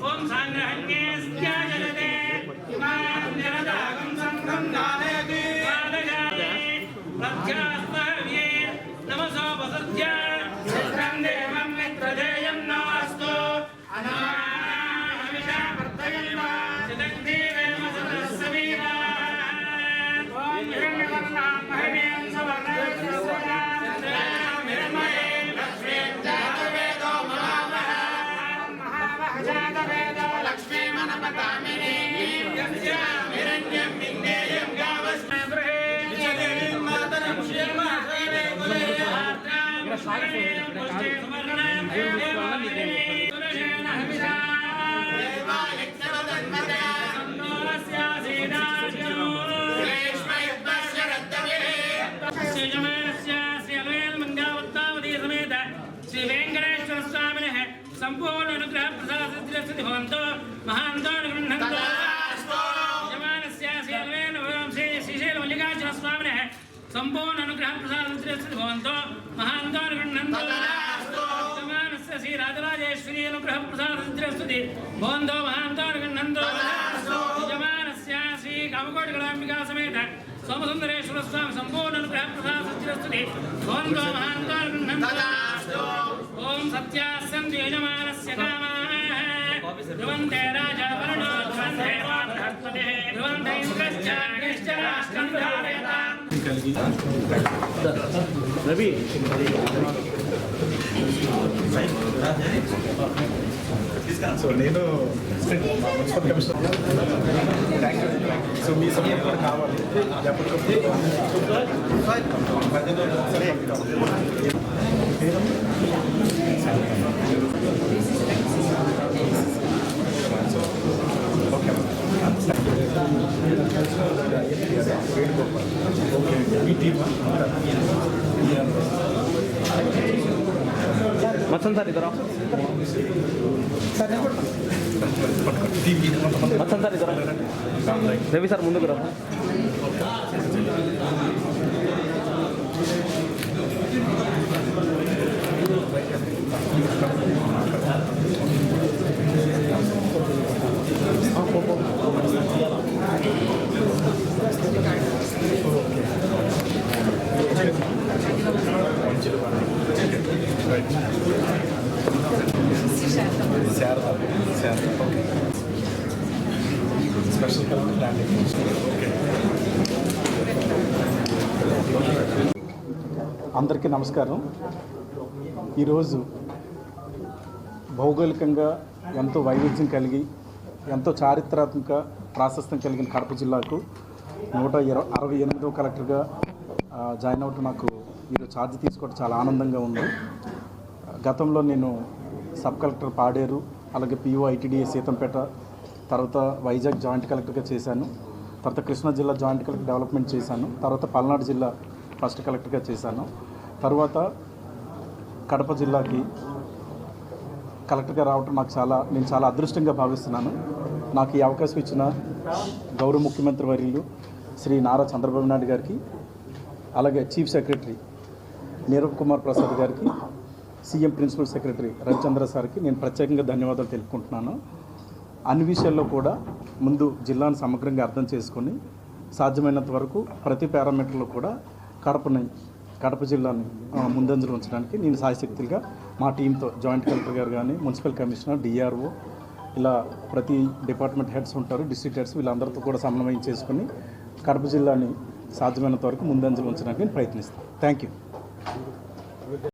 ओम संग्रहण्ये स्याजते इमां निरदागं संगं नादेति वादयामि प्रत्यास्मर्ये नमसो वसत्या चित्रं देवं मित्रदेयं नमस्तु अनाहमिषा वर्धयन्वा चिदं देवेम सदस्सवीरा ओम हिरण्यवर्णां महिमें सवर्णयस्या हिरण्मये लक्ष्मीं जातवेदो ममावः महावहजातवेदो लक्ष्मी मनपतामिनी यस्यां हिरण्यं विन्देयं गावस्मृहे विजयदेवीं मातरं श्रीमासेवे कुले आर्द्रां श्रीं पुष्टे सुवर्णां देवामिनी सुरशेन हविषा देवायज्ञवदन्मते सन्नोरस्यासीदाज्ञो ग्रीष्मयुद्धस्य रद्धविः श्रीजमानस्य श्री अलवेल्मङ्गावत्तावती समेत श्री वेङ्कटेश्वर स्वामिनः संपूर्ण अनुग्रह प्रसादस्य भवन्तो महान्तो गृह्णन्तो यजमानस्य श्री अलवेल् श्री श्रीशैलमल्लिकार्जुन स्वामिनः संपूर्ण अनुग्रह प्रसादस्य भवन्तो महान्तो गृह्णन्तो यजमानस्य श्री राजराजेश्वरी अनुग्रह प्रसादस्य भवन्तो महान्तो गृह्णन्तो यजमानस्य श्री कामकोटिकलाम्बिका समेत सोमसुन्दरेश्वर स्वामी संपूर्ण अनुग्रह प्रसादस्य भवन्तो महान्तो गृह्णन्तो ओम सत्यासन्ति यजमानस्य कामाः ध्रुवन्ते राजा वरुणो ध्रुवन्ते वार्धस्पतिः ध्रुवन्ते इन्द्रश्च अग्निश्च राष्ट्रं धारयताम् रवि సో నేను municipal commissioner thank you. So మీ సమయం కూడా కావాలి మీ టీమ్ मत्सन सर इधर आओ मत्सन सर इधर आओ रवि सर मुंदुకు రా స్పెషల్ అందరికీ నమస్కారం. ఈరోజు భౌగోళికంగా ఎంతో వైవిధ్యం కలిగి ఎంతో చారిత్రాత్మక ప్రాశస్త్యం కలిగిన కడప జిల్లాకు 168వ కలెక్టర్గా జాయిన్ అవ్వటం నాకు ఈరోజు ఛార్జ్ తీసుకోవడం చాలా ఆనందంగా ఉంది. గతంలో నేను సబ్ కలెక్టర్ పాడేరు, అలాగే పిఓ ఐటీడీఏ సీతంపేట, తర్వాత వైజాగ్ జాయింట్ కలెక్టర్గా చేశాను. తర్వాత కృష్ణా జిల్లా జాయింట్ కలెక్టర్ డెవలప్మెంట్ చేశాను. తర్వాత పల్నాడు జిల్లా ఫస్ట్ కలెక్టర్గా చేశాను. తర్వాత కడప జిల్లాకి కలెక్టర్గా రావటం నేను చాలా అదృష్టంగా భావిస్తున్నాను. నాకు ఈ అవకాశం ఇచ్చిన గౌరవ ముఖ్యమంత్రి వర్యులు శ్రీ నారా చంద్రబాబు నాయుడు గారికి, అలాగే చీఫ్ సెక్రటరీ నీరవ్ కుమార్ ప్రసాద్ గారికి, సీఎం ప్రిన్సిపల్ సెక్రటరీ రవిచంద్ర సార్కి నేను ప్రత్యేకంగా ధన్యవాదాలు తెలుపుకుంటున్నాను. అన్ని విషయాల్లో కూడా ముందు జిల్లాను సమగ్రంగా అర్థం చేసుకొని సాధ్యమైనంత వరకు ప్రతి పారామీటర్లో కూడా కడప జిల్లాని ముందంజలు ఉంచడానికి నేను సాయశక్తులుగా మా టీంతో జాయింట్ కలెక్టర్ గారు కానీ, మున్సిపల్ కమిషనర్, డిఆర్ఓ, ఇలా ప్రతి డిపార్ట్మెంట్ హెడ్స్ ఉంటారు, డిస్ట్రిక్ట్ హెడ్స్, వీళ్ళందరితో కూడా సమన్వయం చేసుకొని కడప జిల్లాని సాధ్యమైనంత వరకు ముందంజలు ఉంచడానికి నేను ప్రయత్నిస్తాను. Thank you.